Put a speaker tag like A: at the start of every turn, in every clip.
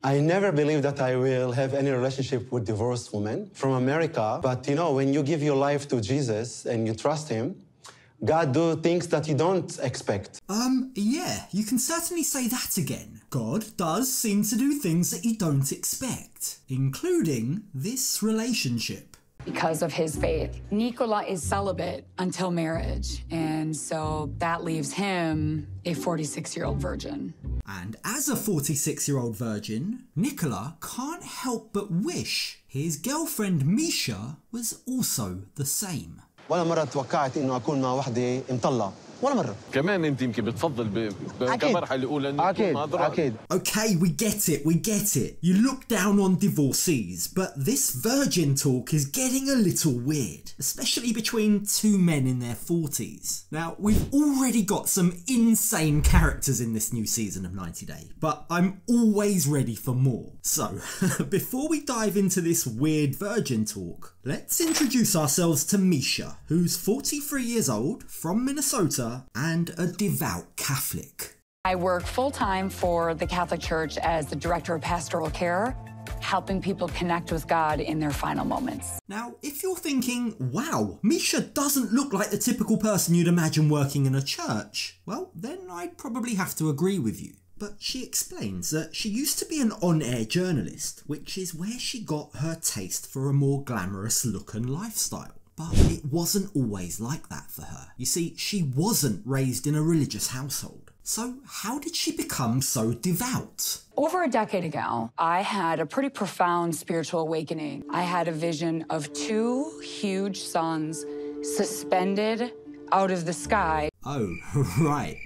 A: I never believed that I will have any relationship with divorced women from America. But you know, when you give your life to Jesus and you trust him, God do things that you don't expect.
B: Yeah, you can certainly say that again. God does seem to do things that you don't expect, including this relationship.
C: Because of his faith, Nicola is celibate until marriage, and so that leaves him a 46-year-old virgin.
B: And as a 46-year-old virgin, Nicola can't help but wish his girlfriend Meisha was also the same.
A: ولا مرة توقعت إنه أكون مع وحدة مطلقة. ولا مرة.
D: كمان أنت يمكن بتفضل كمرحلة الأولى إنه تكون مع ضرائب.
A: أكيد.
B: Okay, we get it. You look down on divorcees, but this virgin talk is getting a little weird, especially between two men in their 40s. Now, we've already got some insane characters in this new season of 90 Day, but I'm always ready for more. So, before we dive into this weird virgin talk, let's introduce ourselves to Meisha, who's 43 years old, from Minnesota, and a devout Catholic.
C: I work full-time for the Catholic Church as the Director of Pastoral Care, helping people connect with God in their final moments.
B: Now, if you're thinking, wow, Meisha doesn't look like the typical person you'd imagine working in a church, well, then I'd probably have to agree with you. But she explains that she used to be an on-air journalist, which is where she got her taste for a more glamorous look and lifestyle. But it wasn't always like that for her. You see, she wasn't raised in a religious household. So how did she become so devout?
C: Over a decade ago, I had a pretty profound spiritual awakening. I had a vision of two huge suns suspended out of the sky.
B: Oh, right.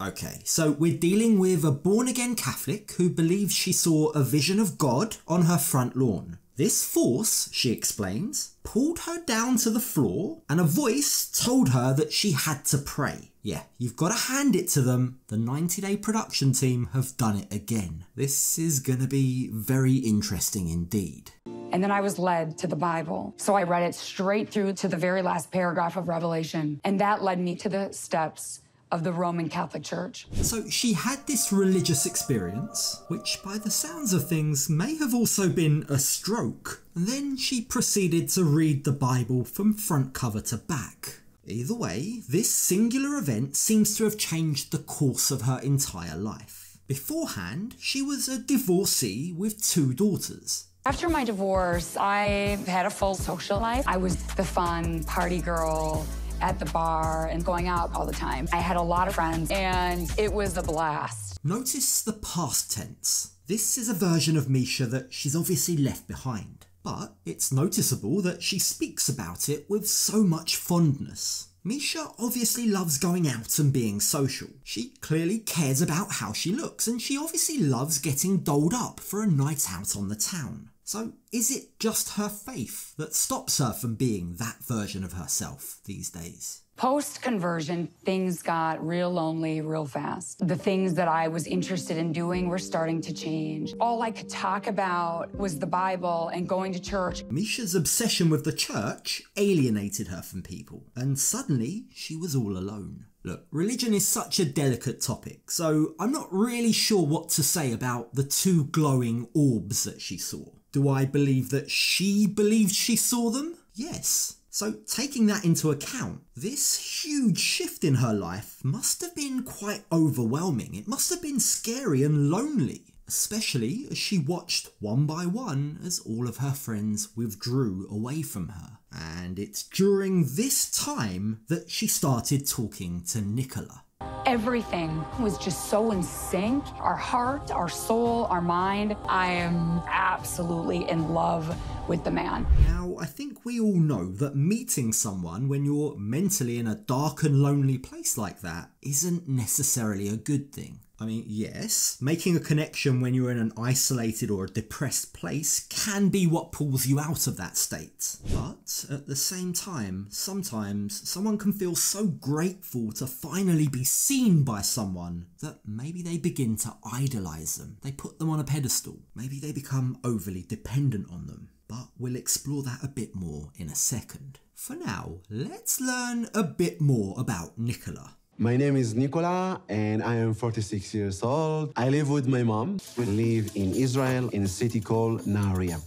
B: Okay, so we're dealing with a born-again Catholic who believes she saw a vision of God on her front lawn. This force, she explains, pulled her down to the floor and a voice told her that she had to pray. Yeah, you've got to hand it to them. The 90 Day production team have done it again. This is gonna be very interesting indeed.
C: And then I was led to the Bible. So I read it straight through to the very last paragraph of Revelation. And that led me to the steps of the Roman Catholic Church.
B: So she had this religious experience, which by the sounds of things may have also been a stroke. And then she proceeded to read the Bible from front cover to back. Either way, this singular event seems to have changed the course of her entire life. Beforehand, she was a divorcee with 2 daughters.
C: After my divorce, I had a full social life. I was the fun party girl at the bar and going out all the time. I had a lot of friends and it was a blast.
B: Notice the past tense. This is a version of Meisha that she's obviously left behind, but it's noticeable that she speaks about it with so much fondness. Meisha obviously loves going out and being social. She clearly cares about how she looks, and she obviously loves getting dolled up for a night out on the town. So is it just her faith that stops her from being that version of herself these days?
C: Post-conversion, things got real lonely real fast. The things that I was interested in doing were starting to change. All I could talk about was the Bible and going to church.
B: Meisha's obsession with the church alienated her from people, and suddenly she was all alone. Look, religion is such a delicate topic, so I'm not really sure what to say about the 2 glowing orbs that she saw. Do I believe that she believed she saw them? Yes. So taking that into account, this huge shift in her life must have been quite overwhelming. It must have been scary and lonely, especially as she watched one by one as all of her friends withdrew away from her. And it's during this time that she started talking to Nicola.
C: Everything was just so in sync. Our heart, our soul, our mind. I am absolutely in love with the man.
B: Now, I think we all know that meeting someone when you're mentally in a dark and lonely place like that isn't necessarily a good thing. I mean, yes, making a connection when you're in an isolated or a depressed place can be what pulls you out of that state. But at the same time, sometimes someone can feel so grateful to finally be seen by someone that maybe they begin to idolize them. They put them on a pedestal. Maybe they become overly dependent on them. But we'll explore that a bit more in a second. For now, let's learn a bit more about Nicola.
A: My name is Nicola and I am 46 years old. I live with my mom. We live in Israel in a city called Nahariya.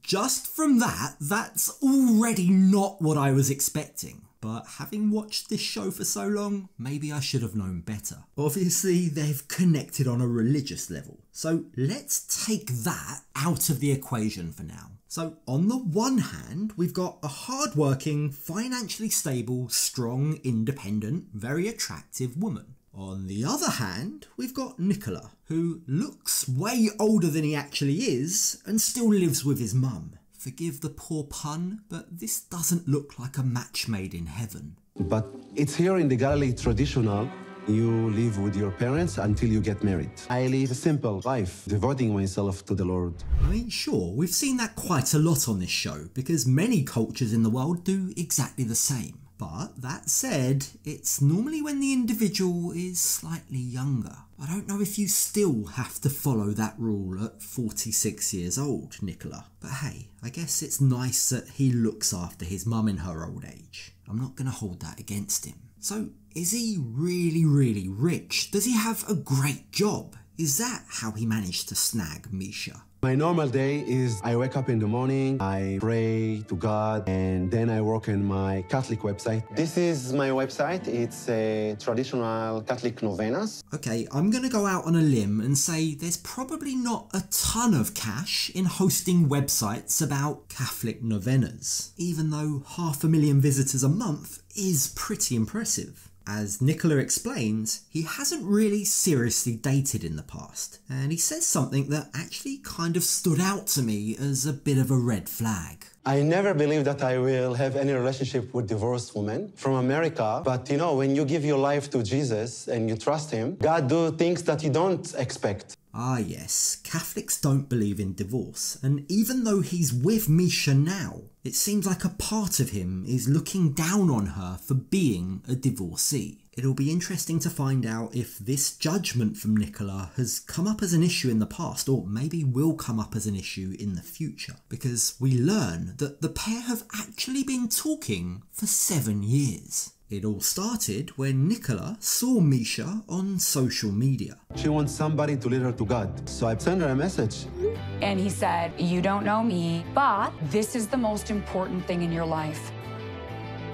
B: Just from that, that's already not what I was expecting. But having watched this show for so long, maybe I should have known better. Obviously, they've connected on a religious level. So let's take that out of the equation for now. So on the one hand, we've got a hard-working, financially stable, strong, independent, very attractive woman. On the other hand, we've got Nicola, who looks way older than he actually is and still lives with his mum. Forgive the poor pun, but this doesn't look like a match made in heaven.
A: But it's here in the Galilee traditional. You live with your parents until you get married. I live a simple life, devoting myself to the Lord.
B: I mean, sure, we've seen that quite a lot on this show, because many cultures in the world do exactly the same. But that said, it's normally when the individual is slightly younger. I don't know if you still have to follow that rule at 46 years old, Nicola. But hey, I guess it's nice that he looks after his mum in her old age. I'm not going to hold that against him. So, is he really, really rich? Does he have a great job? Is that how he managed to snag Meisha?
A: My normal day is I wake up in the morning, I pray to God, and then I work on my Catholic website. This is my website. It's a traditional Catholic novenas.
B: Okay, I'm going to go out on a limb and say there's probably not a ton of cash in hosting websites about Catholic novenas, even though 500,000 visitors a month is pretty impressive. As Nicola explains, he hasn't really seriously dated in the past, and he says something that actually kind of stood out to me as a bit of a red flag.
A: I never believed that I will have any relationship with divorced women from America, but you know, when you give your life to Jesus and you trust him, God do things that you don't expect.
B: Ah yes, Catholics don't believe in divorce, and even though he's with Meisha now, it seems like a part of him is looking down on her for being a divorcee. It'll be interesting to find out if this judgment from Nicola has come up as an issue in the past, or maybe will come up as an issue in the future, because we learn that the pair have actually been talking for 7 years. It all started when Nicola saw Meisha on social media.
A: She wants somebody to lead her to God, so I sent her a message.
C: And he said, "You don't know me, but this is the most important thing in your life."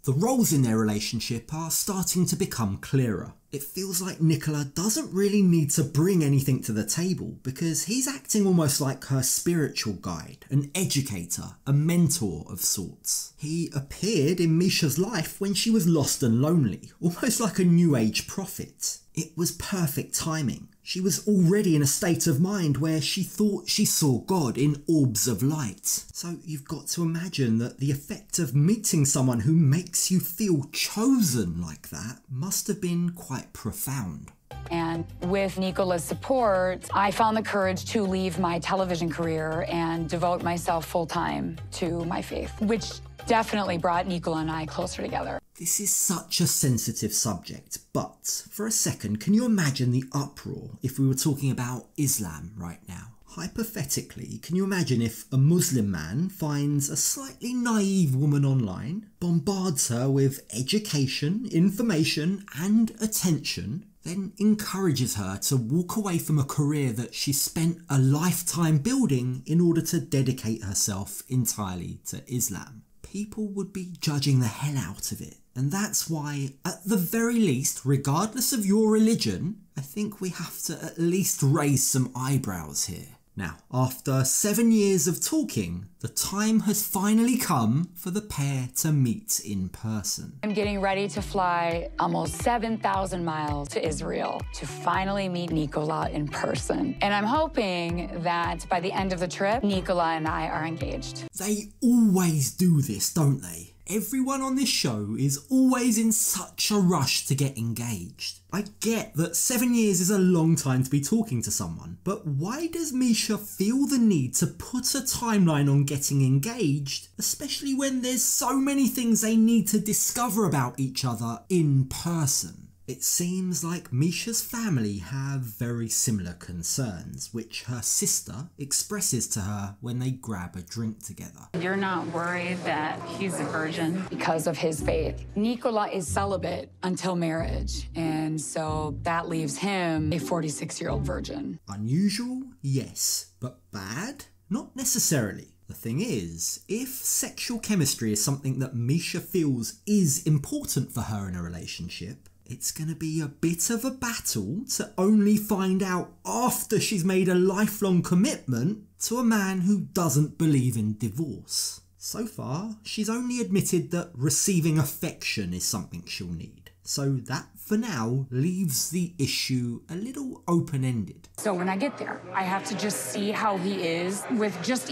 B: The roles in their relationship are starting to become clearer. It feels like Nicola doesn't really need to bring anything to the table because he's acting almost like her spiritual guide, an educator, a mentor of sorts. He appeared in Meisha's life when she was lost and lonely, almost like a new age prophet. It was perfect timing. She was already in a state of mind where she thought she saw God in orbs of light. So you've got to imagine that the effect of meeting someone who makes you feel chosen like that must have been quite profound.
C: And with Nicola's support, I found the courage to leave my television career and devote myself full-time to my faith, which definitely brought Nicola and I closer together.
B: This is such a sensitive subject, but for a second, can you imagine the uproar if we were talking about Islam right now? Hypothetically, can you imagine if a Muslim man finds a slightly naive woman online, bombards her with education, information and attention, then encourages her to walk away from a career that she spent a lifetime building in order to dedicate herself entirely to Islam? People would be judging the hell out of it. And that's why, at the very least, regardless of your religion, I think we have to at least raise some eyebrows here. Now, after 7 years of talking, the time has finally come for the pair to meet in person.
C: I'm getting ready to fly almost 7,000 miles to Israel to finally meet Nicola in person. And I'm hoping that by the end of the trip, Nicola and I are engaged.
B: They always do this, don't they? Everyone on this show is always in such a rush to get engaged. I get that 7 years is a long time to be talking to someone, but why does Meisha feel the need to put a timeline on getting engaged, especially when there's so many things they need to discover about each other in person? It seems like Meisha's family have very similar concerns, which her sister expresses to her when they grab a drink together.
C: You're not worried that he's a virgin? Because of his faith. Nicola is celibate until marriage, and so that leaves him a 46-year-old virgin.
B: Unusual, yes, but bad? Not necessarily. The thing is, if sexual chemistry is something that Meisha feels is important for her in a relationship, it's going to be a bit of a battle to only find out after she's made a lifelong commitment to a man who doesn't believe in divorce. So far, she's only admitted that receiving affection is something she'll need. So that, for now, leaves the issue a little open-ended.
C: So when I get there, I have to just see how he is with just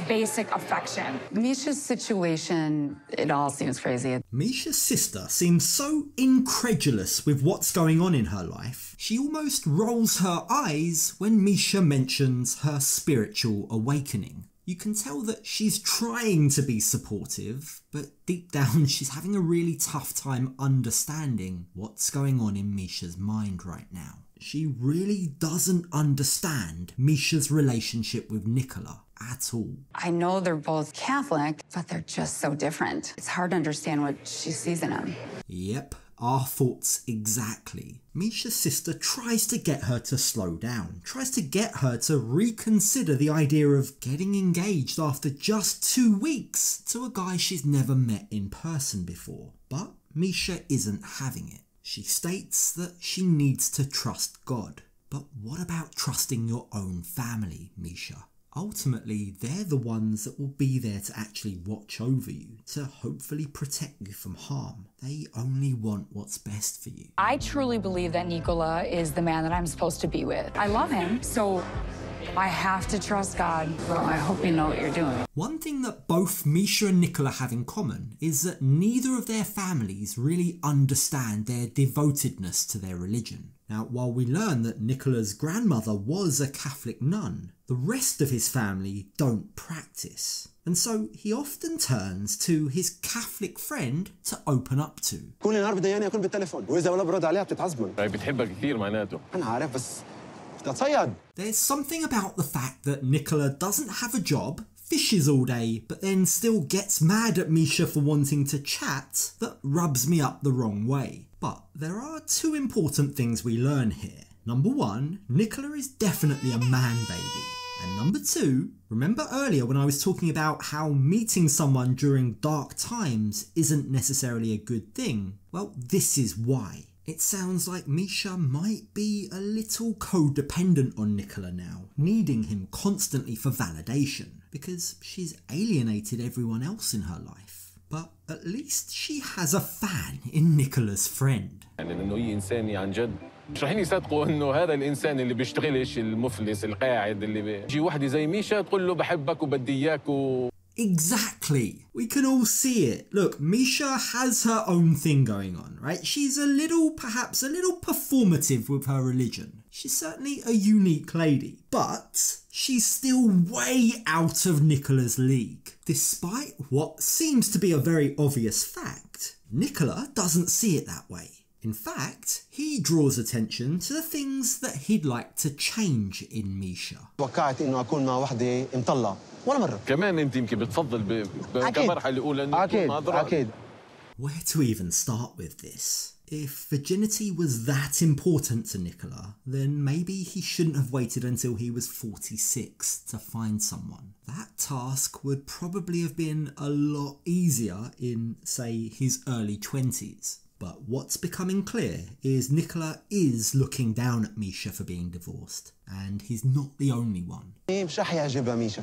C: basic affection. Meisha's situation, it all seems crazy.
B: Meisha's sister seems so incredulous with what's going on in her life, she almost rolls her eyes when Meisha mentions her spiritual awakening. You can tell that she's trying to be supportive, but deep down she's having a really tough time understanding what's going on in Meisha's mind right now. She really doesn't understand Meisha's relationship with Nicola at all.
C: I know they're both Catholic, but they're just so different. It's hard to understand what she sees in him.
B: Yep, our thoughts exactly. Meisha's sister tries to get her to slow down, tries to get her to reconsider the idea of getting engaged after just 2 weeks to a guy she's never met in person before. But Meisha isn't having it. She states that she needs to trust God. But what about trusting your own family, Meisha? Ultimately, they're the ones that will be there to actually watch over you, to hopefully protect you from harm. They only want what's best for you.
C: I truly believe that Nicola is the man that I'm supposed to be with. I love him, so I have to trust God. Well, I hope you know what you're doing.
B: One thing that both Meisha and Nicola have in common is that neither of their families really understand their devotedness to their religion. Now, while we learn that Nicola's grandmother was a Catholic nun, the rest of his family don't practice. And so he often turns to his Catholic friend to open up to.
A: كل نهار بدي أكون بالتليفون وإذا ولا برد عليها بتتعصبن.
D: بتحبك كثير معناته.
A: أنا عارف بس بتتصيد.
B: There's something about the fact that Nicola doesn't have a job, fishes all day, but then still gets mad at Meisha for wanting to chat that rubs me up the wrong way. But there are two important things we learn here. Number one, Nicola is definitely a man baby. And number two, remember earlier when I was talking about how meeting someone during dark times isn't necessarily a good thing? Well, this is why. It sounds like Meisha might be a little codependent on Nicola now, needing him constantly for validation, because she's alienated everyone else in her life. But at least she has a fan in Nicola's friend.
D: يعني انه هي انساني عن جد مش رح يصدقوا انه هذا الانسان اللي بيشتغلش المفلس القاعد اللي بيجي وحده زي ميشا تقول له بحبك وبدي اياك
B: Exactly. We can all see it. Look, Meisha has her own thing going on, right? She's perhaps a little performative with her religion. She's certainly a unique lady, but she's still way out of Nicola's league. Despite what seems to be a very obvious fact, Nicola doesn't see it that way. In fact, he draws attention to the things that he'd like to change in Meisha.
A: توقعت إنه أكون مع وحدة مطلقة ولا مرة.
D: كمان أنت يمكن بتفضل كمرحلة الأولى إنه تكون مع ضرائب.
A: أكيد.
B: Where to even start with this? If virginity was that important to Nicola, then maybe he shouldn't have waited until he was 46 to find someone. That task would probably have been a lot easier in, say, his early 20s. But what's becoming clear is Nicola is looking down at Meisha for being divorced, and he's not the only one.
A: مش رح يعجبها ميشا.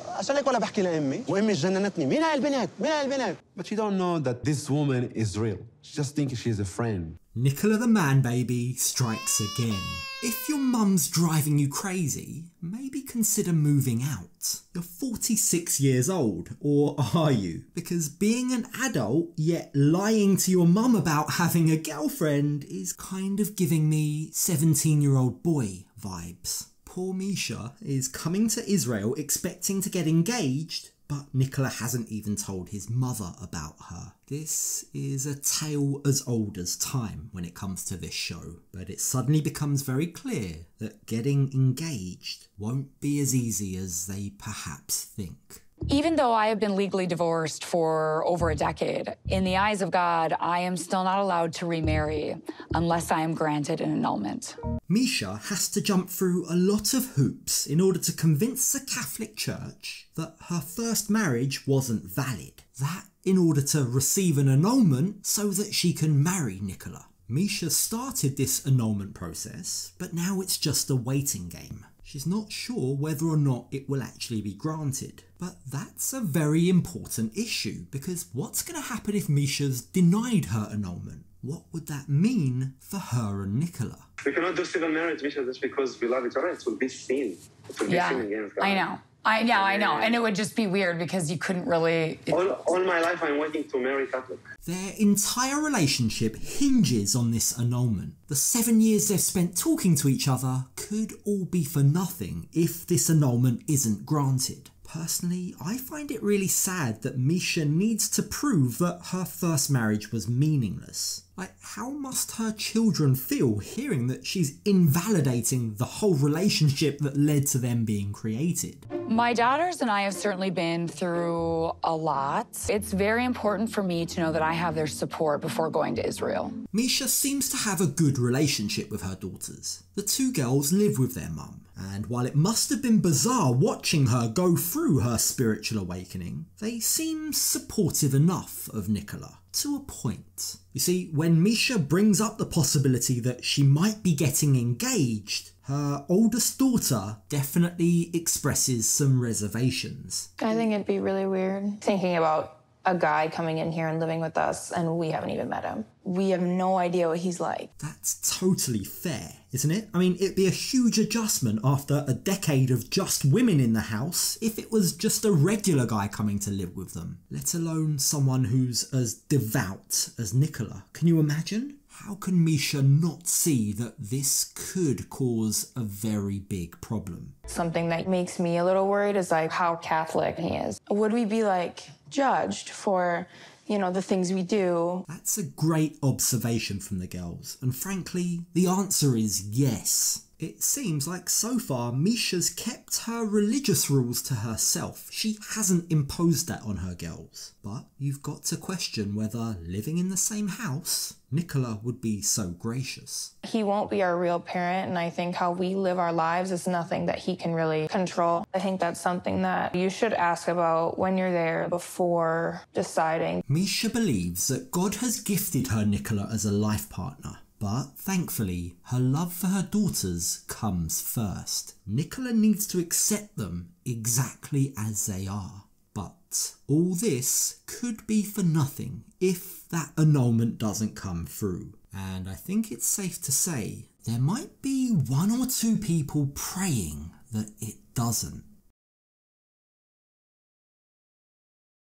A: عشان هيك ولا بحكي لأمي، وأمي جننتني، مين هاي البنات؟ مين هاي البنات؟ But you don't know that this woman is real. She just thinks she's a friend.
B: Nicola the man baby strikes again. If your mum's driving you crazy, maybe consider moving out. You're 46 years old, or are you? Because being an adult yet lying to your mum about having a girlfriend is kind of giving me 17-year-old boy vibes. Poor Meisha is coming to Israel expecting to get engaged, but Nicola hasn't even told his mother about her. This is a tale as old as time when it comes to this show, but it suddenly becomes very clear that getting engaged won't be as easy as they perhaps think.
C: Even though I have been legally divorced for over a decade, in the eyes of God, I am still not allowed to remarry unless I am granted an annulment.
B: Meisha has to jump through a lot of hoops in order to convince the Catholic Church that her first marriage wasn't valid. That in order to receive an annulment so that she can marry Nicola. Meisha started this annulment process, but now it's just a waiting game. She's not sure whether or not it will actually be granted. But that's a very important issue, because what's going to happen if Meisha's denied her annulment? What would that mean for her and Nicola?
A: We cannot do civil marriage, Meisha, just because we love each other. It will be sin. It will be sin against God.
C: I know. I know. And it would just be weird because you couldn't really...
A: All my life I'm waiting to marry Catholic.
B: Their entire relationship hinges on this annulment. The 7 years they've spent talking to each other could all be for nothing if this annulment isn't granted. Personally, I find it really sad that Meisha needs to prove that her first marriage was meaningless. Like, how must her children feel hearing that she's invalidating the whole relationship that led to them being created?
C: My daughters and I have certainly been through a lot. It's very important for me to know that I have their support before going to Israel.
B: Meisha seems to have a good relationship with her daughters. The two girls live with their mum, and while it must have been bizarre watching her go through her spiritual awakening, they seem supportive enough of Nicola. To a point. You see, when Meisha brings up the possibility that she might be getting engaged, her oldest daughter definitely expresses some reservations.
E: I think it'd be really weird thinking about a guy coming in here and living with us and we haven't even met him. We have no idea what he's like.
B: That's totally fair, isn't it? I mean, it'd be a huge adjustment after a decade of just women in the house if it was just a regular guy coming to live with them, let alone someone who's as devout as Nicola. Can you imagine? How can Meisha not see that this could cause a very big problem?
E: Something that makes me a little worried is like how Catholic he is. Would we be like judged for, you know, the things we do?
B: That's a great observation from the girls, and frankly, the answer is yes. It seems like so far Meisha's kept her religious rules to herself. She hasn't imposed that on her girls. But you've got to question whether living in the same house, Nicola would be so gracious.
E: He won't be our real parent, and I think how we live our lives is nothing that he can really control. I think that's something that you should ask about when you're there before deciding.
B: Meisha believes that God has gifted her Nicola as a life partner. But thankfully, her love for her daughters comes first. Nicola needs to accept them exactly as they are. But all this could be for nothing if that annulment doesn't come through. And I think it's safe to say there might be one or two people praying that it doesn't.